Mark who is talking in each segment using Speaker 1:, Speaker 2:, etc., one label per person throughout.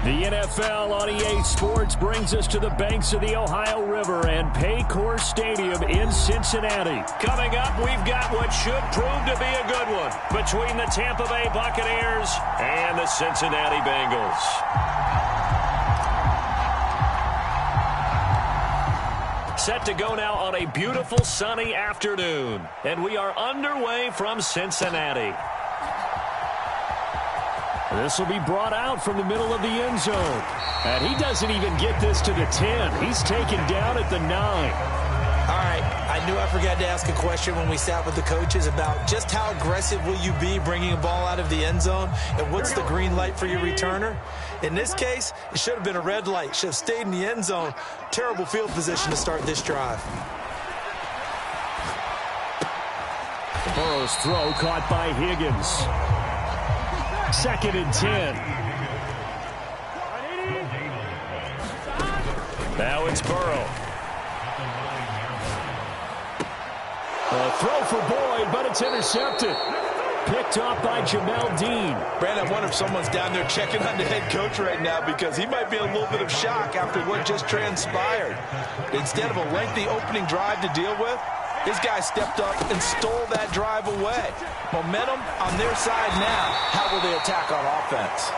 Speaker 1: The NFL on EA Sports brings us to the banks of the Ohio River and Paycor Stadium in Cincinnati. Coming up, we've got what should prove to be a good one between the Tampa Bay Buccaneers and the Cincinnati Bengals. Set to go now on a beautiful sunny afternoon, and we are underway from Cincinnati. This will be brought out from the middle of the end zone. And he doesn't even get this to the 10. He's taken down at the 9.
Speaker 2: All right, I knew I forgot to ask a question when we sat with the coaches about just how aggressive will you be bringing a ball out of the end zone, and what's the green light for your returner? In this case, it should have been a red light. Should have stayed in the end zone. Terrible field position to start this drive.
Speaker 1: Burrow's throw caught by Higgins. 2nd and 10. Now it's Burrow. A throw for Boyd, but it's intercepted. Picked off by Jamel Dean.
Speaker 2: Brandon, I wonder if someone's down there checking on the head coach right now, because he might be in a little bit of shock after what just transpired. Instead of a lengthy opening drive to deal with, his guy stepped up and stole that drive away. Momentum on their side now. How will they attack on offense?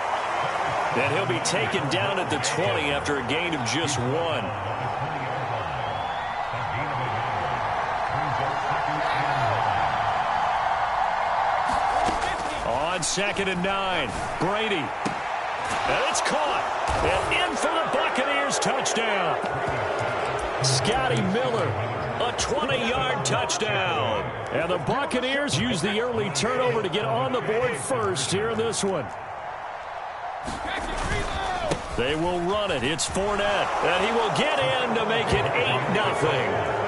Speaker 1: And he'll be taken down at the 20 after a gain of just 1. On 2nd and 9, Brady. And it's caught. And in for the Buccaneers touchdown. Scotty Miller. A 20-yard touchdown. And the Buccaneers use the early turnover to get on the board first here in this one. They will run it. It's Fournette. And he will get in to make it 8-0.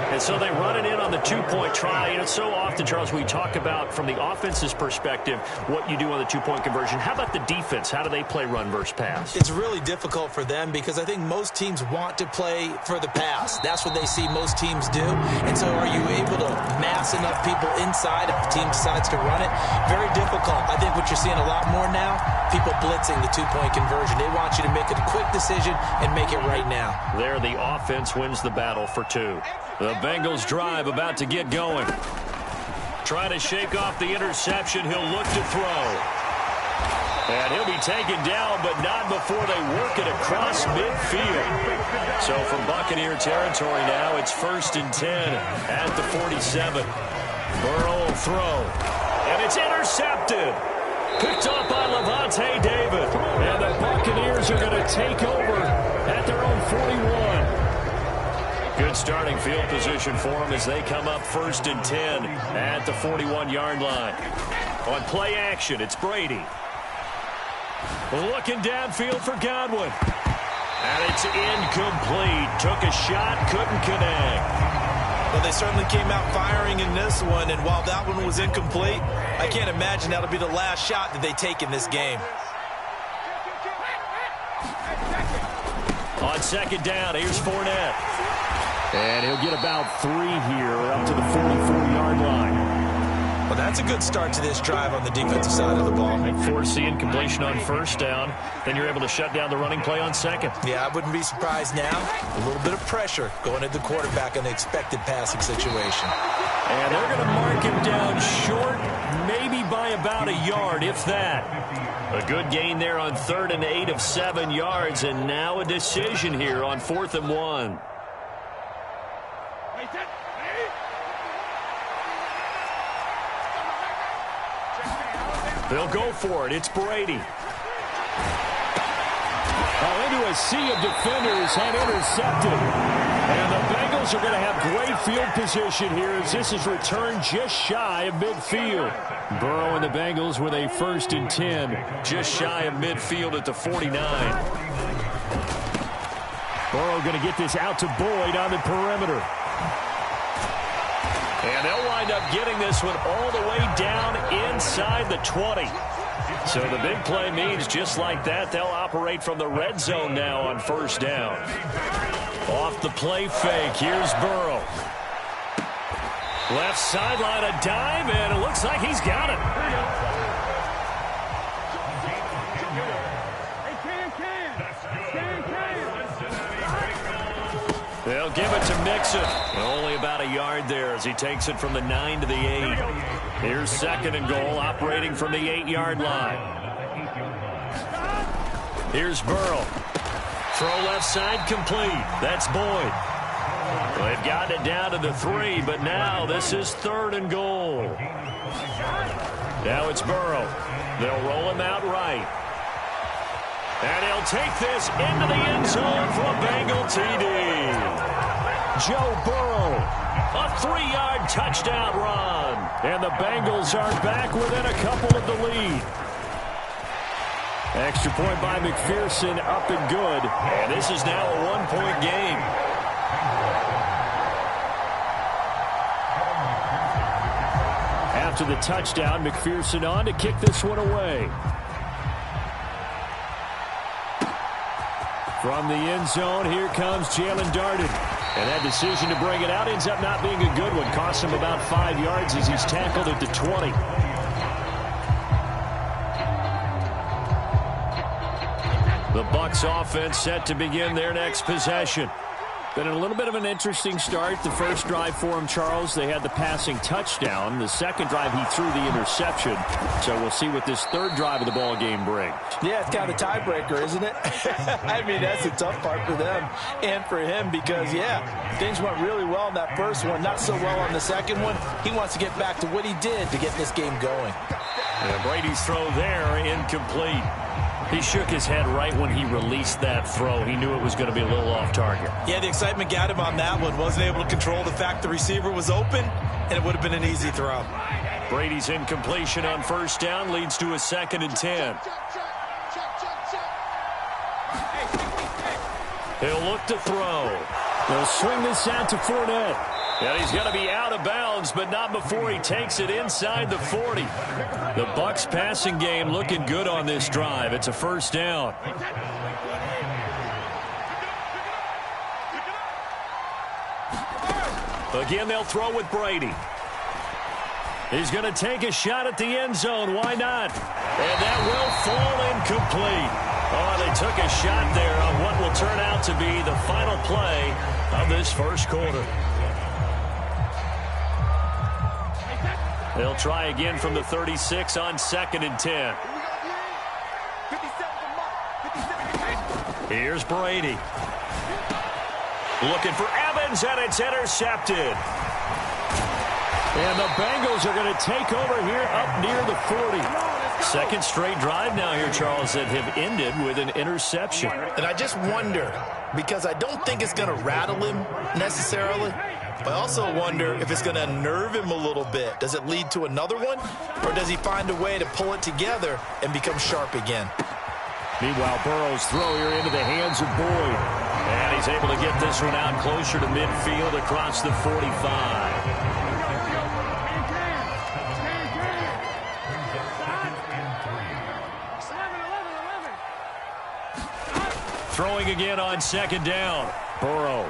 Speaker 1: And so they run it in on the 2-point try. And it's so often, Charles, we talk about from the offense's perspective what you do on the 2-point conversion. How about the defense? How do they play run versus pass?
Speaker 2: It's really difficult for them because I think most teams want to play for the pass. That's what they see most teams do. And so are you able to mass enough people inside if the team decides to run it? Very difficult. I think what you're seeing a lot more now, people blitzing the 2-point conversion. They want you to make a quick decision and make it right now.
Speaker 1: There, the offense wins the battle for 2. The Bengals drive about to get going. Trying to shake off the interception. He'll look to throw. And he'll be taken down, but not before they work it across midfield. So from Buccaneer territory now, it's 1st and 10 at the 47. Burrow will throw. And it's intercepted. Picked off by Levante David. And the Buccaneers are going to take over at their own 41. Good starting field position for them as they come up 1st and 10 at the 41-yard line. On play action, it's Brady. Looking downfield for Godwin. And it's incomplete. Took a shot, couldn't connect.
Speaker 2: Well, they certainly came out firing in this one, and while that one was incomplete, I can't imagine that'll be the last shot that they take in this game.
Speaker 1: On 2nd down, here's Fournette. And he'll get about 3 here up to the 44-yard line.
Speaker 2: Well, that's a good start to this drive on the defensive side of the ball.
Speaker 1: Force the incompletion on 1st down. Then you're able to shut down the running play on 2nd.
Speaker 2: Yeah, I wouldn't be surprised now. A little bit of pressure going at the quarterback in an expected passing situation.
Speaker 1: And they're going to mark him down short, maybe by about a yard, if that. A good gain there on 3rd and 8 of 7 yards. And now a decision here on 4th and 1. They'll go for it. It's Brady. Into a sea of defenders and intercepted. And the Bengals are going to have great field position here as this is returned just shy of midfield. Burrow and the Bengals with a 1st and 10. Just shy of midfield at the 49. Burrow going to get this out to Boyd on the perimeter. And they'll wind up getting this one all the way down inside the 20. So the big play means just like that, they'll operate from the red zone now on 1st down. Off the play fake, here's Burrow. Left sideline, a dive, and it looks like he's got it. They'll give it to Mixon. Only about a yard there as he takes it from the 9 to the 8. Here's 2nd and goal, operating from the 8-yard line. Here's Burrow. Throw left side complete. That's Boyd. They've gotten it down to the 3, but now this is 3rd and goal. Now it's Burrow. They'll roll him out right. And he'll take this into the end zone for a Bengal TD. Joe Burrow, a 3-yard touchdown run. And the Bengals are back within a couple of the lead. Extra point by McPherson, up and good. And this is now a 1-point game. After the touchdown, McPherson on to kick this one away. From the end zone, here comes Jalen Darden. And that decision to bring it out ends up not being a good one. Costs him about 5 yards as he's tackled at the 20. The Bucs offense set to begin their next possession. Been a little bit of an interesting start. The first drive for him, Charles, they had the passing touchdown. The second drive, he threw the interception. So we'll see what this third drive of the ball game brings.
Speaker 2: Yeah, it's kind of a tiebreaker, isn't it? I mean, that's the tough part for them and for him because, yeah, things went really well in that first one, not so well on the second one. He wants to get back to what he did to get this game going.
Speaker 1: And Brady's throw there, incomplete. He shook his head right when he released that throw. He knew it was going to be a little off target.
Speaker 2: Yeah, the excitement got him on that one. Wasn't able to control the fact the receiver was open, and it would have been an easy throw.
Speaker 1: Brady's incompletion on first down leads to a 2nd and 10. He'll look to throw. They'll swing this out to Fournette. And he's going to be out of bounds, but not before he takes it inside the 40. The Bucs passing game looking good on this drive. It's a first down. Again, they'll throw with Brady. He's going to take a shot at the end zone. Why not? And that will fall incomplete. Oh, they took a shot there on what will turn out to be the final play of this first quarter. They'll try again from the 36 on 2nd and 10. Here's Brady. Looking for Evans, and it's intercepted. And the Bengals are going to take over here up near the 40. Second straight drive now here, Charles, that have ended with an interception.
Speaker 2: And I just wonder, because I don't think it's going to rattle him necessarily, I also wonder if it's going to unnerve him a little bit. Does it lead to another one, or does he find a way to pull it together and become sharp again?
Speaker 1: Meanwhile, Burrow's throw here into the hands of Boyd. And he's able to get this one out closer to midfield across the 45. Throwing again on 2nd down. Burrow.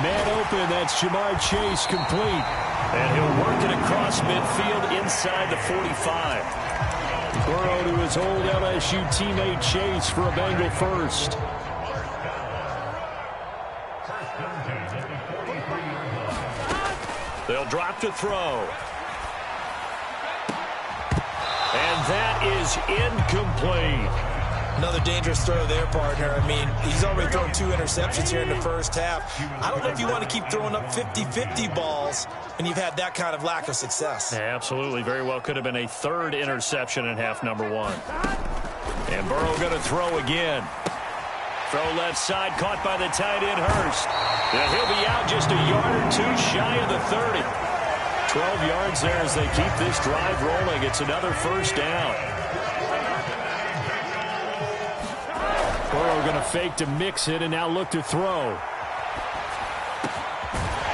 Speaker 1: Man open, that's Jamar Chase complete. And he'll work it across midfield inside the 45. Burrow to his old LSU teammate Chase for a Bengal first. They'll drop to throw. And that is incomplete.
Speaker 2: Another dangerous throw there, partner. I mean, he's already thrown 2 interceptions here in the first half. I don't know if you want to keep throwing up 50-50 balls when you've had that kind of lack of success.
Speaker 1: Yeah, absolutely. Very well could have been a 3rd interception in half number 1. And Burrow going to throw again. Throw left side, caught by the tight end Hurst. And he'll be out just a yard or 2 shy of the 30. 12 yards there as they keep this drive rolling. It's another first down. Burrow going to fake to mix it and now look to throw.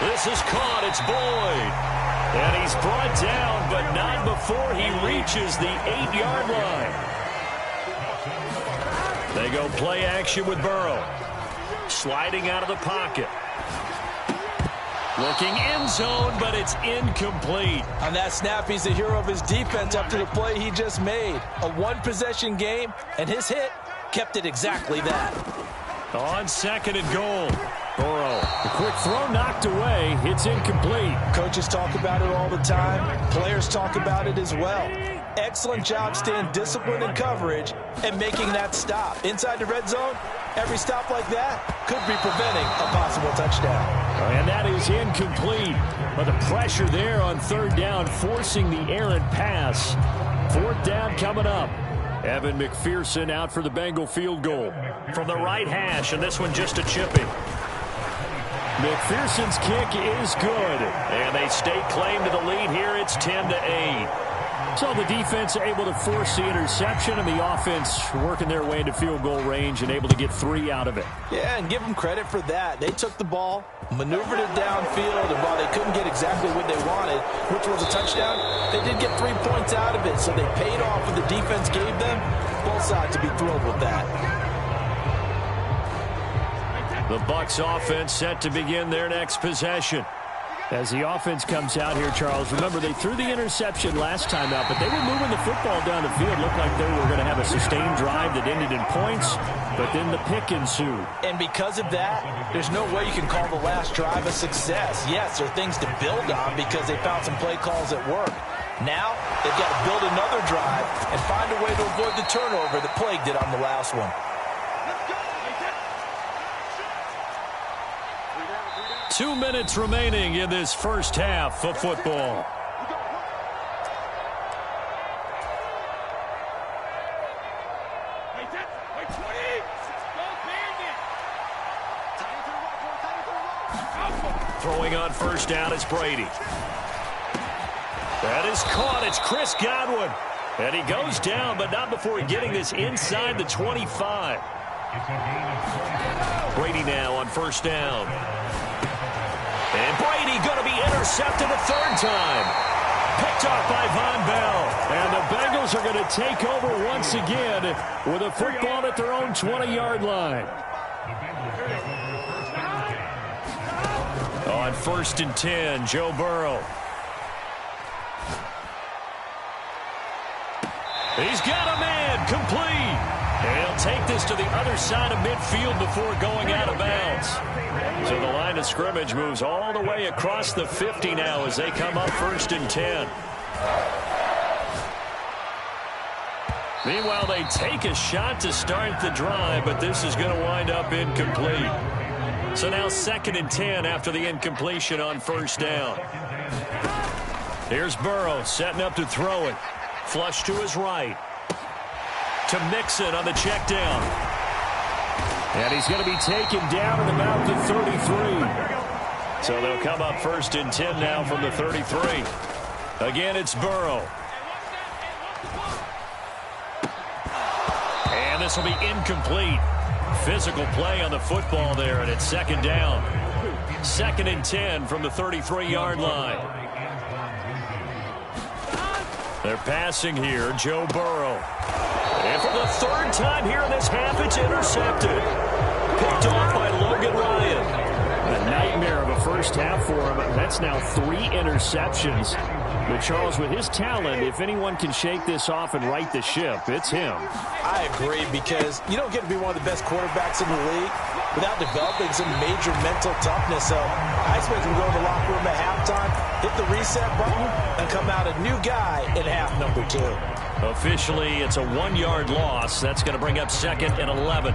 Speaker 1: This is caught. It's Boyd. And he's brought down, but not before he reaches the 8-yard line. They go play action with Burrow. Sliding out of the pocket. Looking end zone, but it's incomplete.
Speaker 2: On that snap, he's the hero of his defense after the play he just made. A one-possession game, and his hit kept it exactly that.
Speaker 1: On second and goal. Burrow, the quick throw knocked away. It's incomplete.
Speaker 2: Coaches talk about it all the time. Players talk about it as well. Excellent job staying disciplined in coverage and making that stop. Inside the red zone, every stop like that could be preventing a possible touchdown.
Speaker 1: And that is incomplete. But the pressure there on third down, forcing the errant pass. Fourth down coming up. Evan McPherson out for the Bengal field goal. From the right hash, and this one just a chipping. McPherson's kick is good. And they stake claim to the lead here. It's 10-8. So the defense able to force the interception, and the offense working their way into field goal range and able to get 3 out of it.
Speaker 2: Yeah, and give them credit for that. They took the ball, maneuvered it downfield, and while they couldn't get exactly what they wanted, which was a touchdown, they did get 3 points out of it, so they paid off what the defense gave them. Both sides to be thrilled with that.
Speaker 1: The Bucs offense set to begin their next possession. As the offense comes out here, Charles, remember they threw the interception last time out, but they were moving the football down the field. Looked like they were going to have a sustained drive that ended in points, but then the pick ensued.
Speaker 2: And because of that, there's no way you can call the last drive a success. Yes, there are things to build on because they found some play calls at work. Now, they've got to build another drive and find a way to avoid the turnover that plagued it on the last one.
Speaker 1: 2 minutes remaining in this first half of football. Throwing on first down is Brady. That is caught. It's Chris Godwin. And he goes down, but not before getting this inside the 25. Brady now on first down. And Brady going to be intercepted a third time. Picked off by Von Bell. And the Bengals are going to take over once again with a football at their own 20-yard line. On first and 10, Joe Burrow. He's got a man, complete. And he'll take this to the other side of midfield before going out of bounds. So the line of scrimmage moves all the way across the 50 now as they come up first and 10. Meanwhile, they take a shot to start the drive, but this is going to wind up incomplete. So now second and 10 after the incompletion on first down. Here's Burrow setting up to throw it. Flush to his right. To Mixon on the check down. And he's going to be taken down at about the 33. So they'll come up first and 10 now from the 33. Again, it's Burrow. And this will be incomplete. Physical play on the football there, and it's second down. Second and 10 from the 33-yard line. They're passing here, Joe Burrow. And for the third time here in this half, it's intercepted. Picked off by Logan Ryan. A nightmare of a first half for him. That's now 3 interceptions. But Charles, with his talent, if anyone can shake this off and right the ship, it's him.
Speaker 2: I agree, because you don't get to be one of the best quarterbacks in the league without developing some major mental toughness. So I expect him to go in the locker room at halftime, hit the reset button, and come out a new guy in half number 2.
Speaker 1: Officially, it's a 1-yard loss. That's going to bring up second and 11.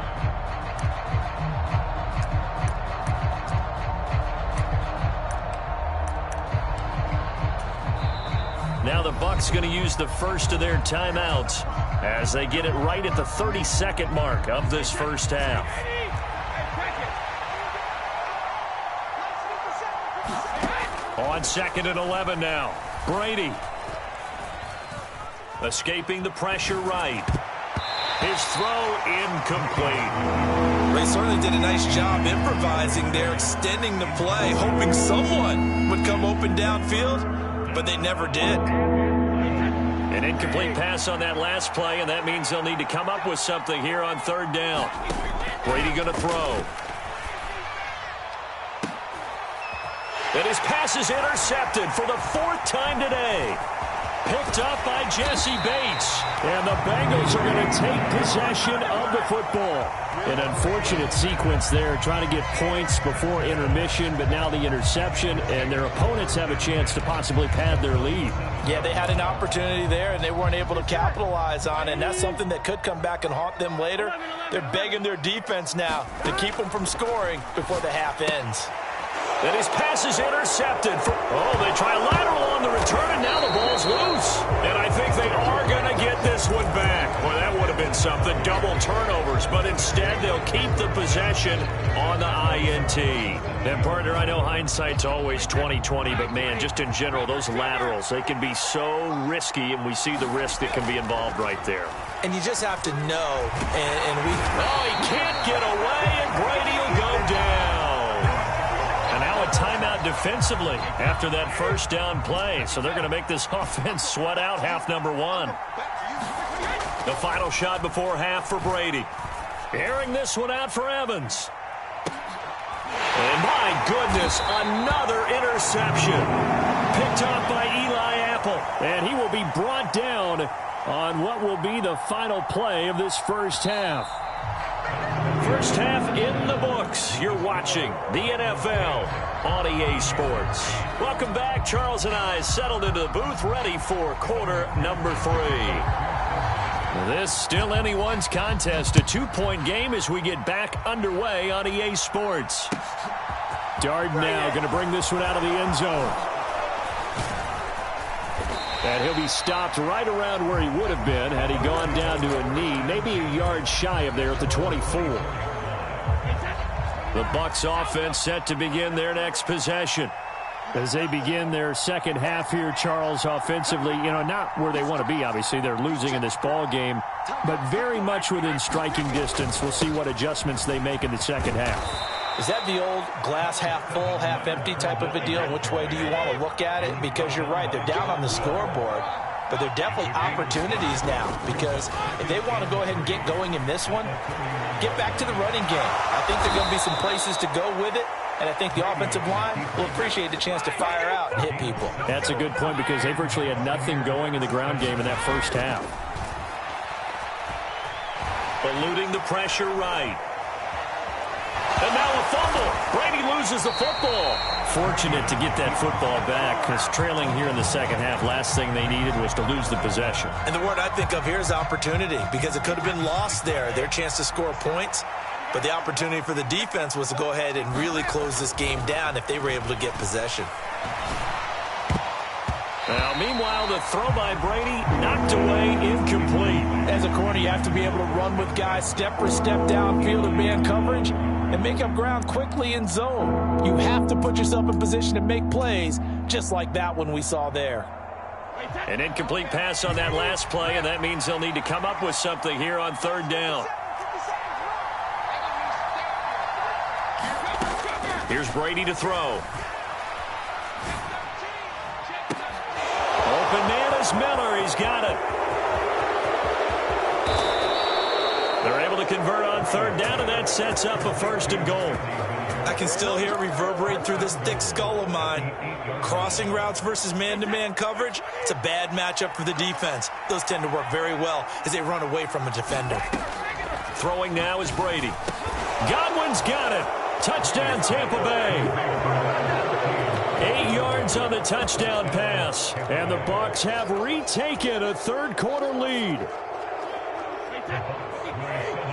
Speaker 1: Now the Bucs going to use the first of their timeouts as they get it right at the 32nd mark of this first half. On second and 11 now. Brady. Escaping the pressure right. His throw incomplete.
Speaker 2: They certainly did a nice job improvising there, extending the play, hoping someone would come open downfield, but they never did.
Speaker 1: An incomplete pass on that last play, and that means they'll need to come up with something here on third down. Brady going to throw. And his pass is intercepted for the 4th time today. picked up by Jesse Bates. And the Bengals are going to take possession of the football. An unfortunate sequence there, trying to get points before intermission, but now the interception, and their opponents have a chance to possibly pad their lead.
Speaker 2: Yeah, they had an opportunity there, and they weren't able to capitalize on it, and that's something that could come back and haunt them later. They're begging their defense now to keep them from scoring before the half ends.
Speaker 1: And his pass is intercepted. They try lateral on the return, and now the ball's loose. And I think they are going to get this one back. Boy, that would have been something. Double turnovers, but instead they'll keep the possession on the INT. And, partner, I know hindsight's always 20/20, but, man, just in general, those laterals, they can be so risky, and we see the risk that can be involved right there.
Speaker 2: And you just have to know,
Speaker 1: he can't get away, and Brady will go down. And now a timeout defensively after that first down play. So they're going to make this offense sweat out half number one. The final shot before half for Brady. Airing this one out for Evans. And my goodness, another interception. Picked up by Eli Apple. And he will be brought down on what will be the final play of this first half. First half in the books. You're watching the NFL on EA Sports. Welcome back. Charles and I settled into the booth, ready for quarter number 3. This still anyone's contest, a 2-point game as we get back underway on EA Sports. Darden now going to bring this one out of the end zone. And he'll be stopped right around where he would have been had he gone down to a knee, maybe a yard shy of there at the 24. The Bucs offense set to begin their next possession. As they begin their second half here, Charles, offensively, not where they want to be, obviously. They're losing in this ball game, but very much within striking distance. We'll see what adjustments they make in the second half.
Speaker 2: Is that the old glass half full, half empty type of a deal? Which way do you want to look at it? Because you're right, they're down on the scoreboard, but they're definitely opportunities now. Because if they want to go ahead and get going in this one, get back to the running game. I think there are going to be some places to go with it, and I think the offensive line will appreciate the chance to fire out and hit people.
Speaker 1: That's a good point because they virtually had nothing going in the ground game in that first half. Eluding the pressure right. And now a fumble. Brady loses the football. Fortunate to get that football back because trailing here in the second half, last thing they needed was to lose the possession.
Speaker 2: And the word I think of here is opportunity because it could have been lost there, their chance to score points. But the opportunity for the defense was to go ahead and really close this game down if they were able to get possession.
Speaker 1: Now, meanwhile, the throw by Brady knocked away, incomplete.
Speaker 2: As a corner, you have to be able to run with guys step for step downfield in man coverage and make up ground quickly in zone. You have to put yourself in position to make plays, just like that one we saw there.
Speaker 1: An incomplete pass on that last play, and that means they'll need to come up with something here on third down. Here's Brady to throw. Open man is Miller. He's got it. They're able to convert on third down, and that sets up a first and goal.
Speaker 2: I can still hear it reverberate through this thick skull of mine. Crossing routes versus man-to-man coverage, it's a bad matchup for the defense. Those tend to work very well as they run away from a defender.
Speaker 1: Throwing now is Brady. Godwin's got it. Touchdown, Tampa Bay. 8 yards on the touchdown pass. And the Bucs have retaken a third-quarter lead.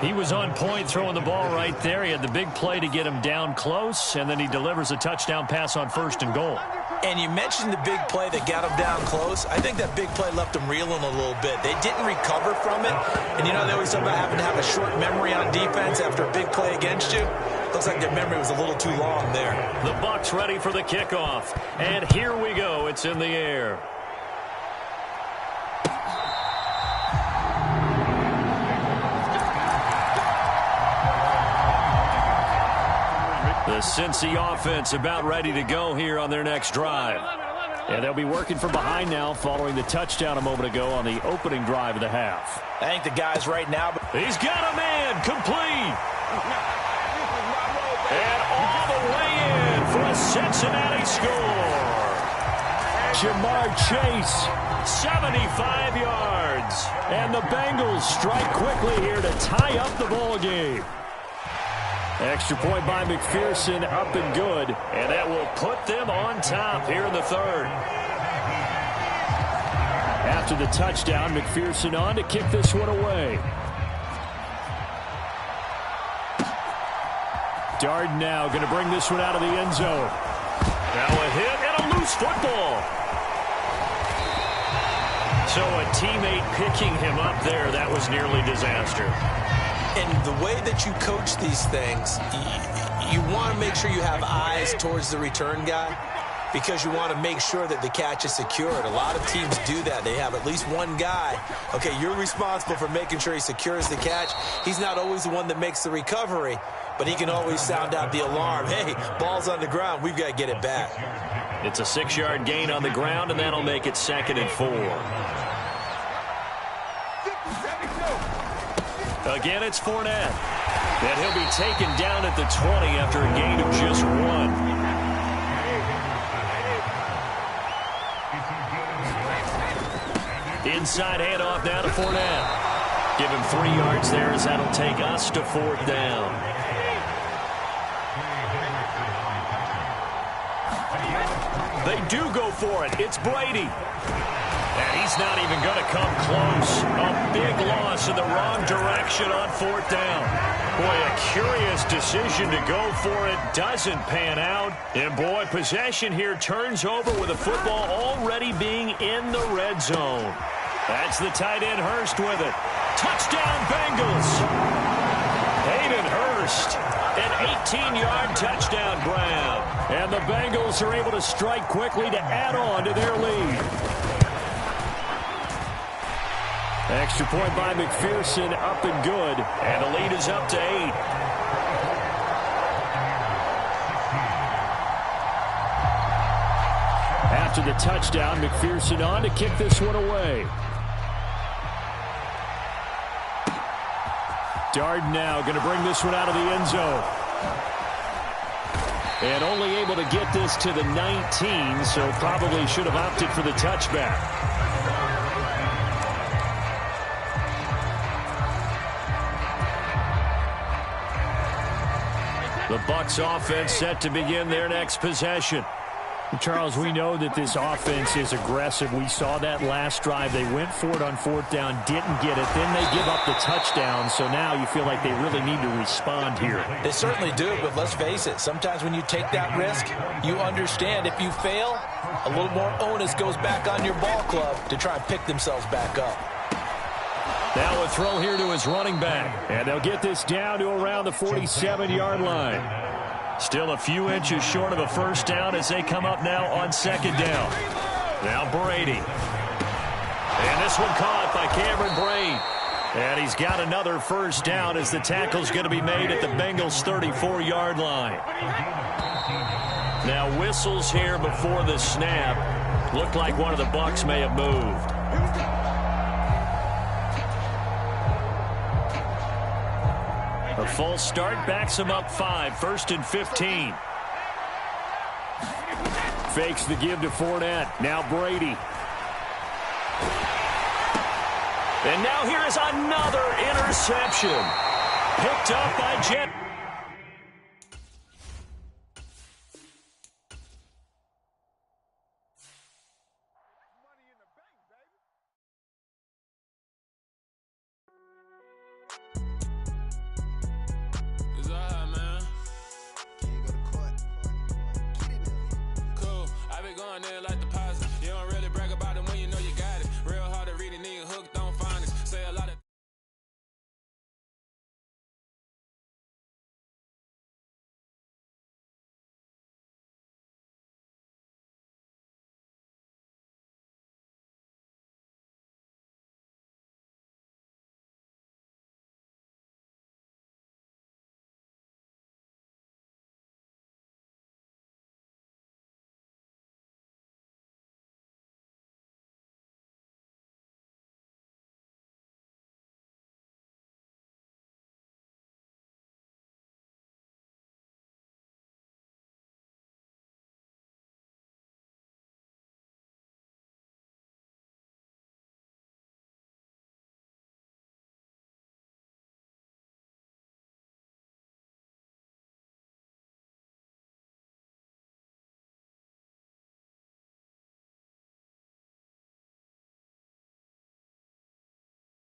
Speaker 1: He was on point throwing the ball right there. He had the big play to get him down close, and then he delivers a touchdown pass on first and goal.
Speaker 2: And you mentioned the big play that got him down close. I think that big play left him reeling a little bit. They didn't recover from it. And, they always talk about having to have a short memory on defense after a big play against you. Looks like their memory was a little too long there.
Speaker 1: The Bucs ready for the kickoff. And here we go. It's in the air. The Cincy offense about ready to go here on their next drive. And they'll be working from behind now following the touchdown a moment ago on the opening drive of the half.
Speaker 2: I think the guys right now...
Speaker 1: He's got a man complete. And all the way in for a Cincinnati score. Jamar Chase, 75 yards. And the Bengals strike quickly here to tie up the ball game. Extra point by McPherson, up and good. And that will put them on top here in the third. After the touchdown, McPherson on to kick this one away. Darden now going to bring this one out of the end zone. Now a hit and a loose football. So a teammate picking him up there, that was nearly disaster.
Speaker 2: And the way that you coach these things, you want to make sure you have eyes towards the return guy because you want to make sure that the catch is secured. A lot of teams do that. They have at least one guy. Okay, you're responsible for making sure he secures the catch. He's not always the one that makes the recovery, but he can always sound out the alarm. Hey, ball's on the ground. We've got to get it back.
Speaker 1: It's a 6-yard gain on the ground, and that'll make it 2nd and 4. Again, it's Fournette. And he'll be taken down at the 20 after a gain of just 1. Inside handoff now to Fournette. Give him 3 yards there as that'll take us to 4th down. They do go for it. It's Brady. And he's not even going to come close. A big loss in the wrong direction on 4th down. Boy, a curious decision to go for it. Doesn't pan out. And, boy, possession here turns over with the football already being in the red zone. That's the tight end Hurst with it. Touchdown, Bengals. Hayden Hurst. An 18-yard touchdown grab. And the Bengals are able to strike quickly to add on to their lead. Extra point by McPherson, up and good. And the lead is up to 8. After the touchdown, McPherson on to kick this one away. Darden now going to bring this one out of the end zone. And only able to get this to the 19, so probably should have opted for the touchback. The Bucs offense set to begin their next possession. Charles, we know that this offense is aggressive. We saw that last drive. They went for it on 4th down, didn't get it. Then they give up the touchdown, so now you feel like they really need to respond here.
Speaker 2: They certainly do, but let's face it. Sometimes when you take that risk, you understand if you fail, a little more onus goes back on your ball club to try and pick themselves back up.
Speaker 1: Now a throw here to his running back, and they'll get this down to around the 47-yard line. Still a few inches short of a 1st down as they come up now on 2nd down. Now Brady. And this one caught by Cameron Brate. And he's got another 1st down as the tackle's going to be made at the Bengals' 34-yard line. Now whistles here before the snap. Looked like one of the Bucs may have moved. A false start backs him up 5, 1st and 15. Fakes the give to Fournette. Now Brady. And now here is another interception. Picked up by Jet.
Speaker 3: There like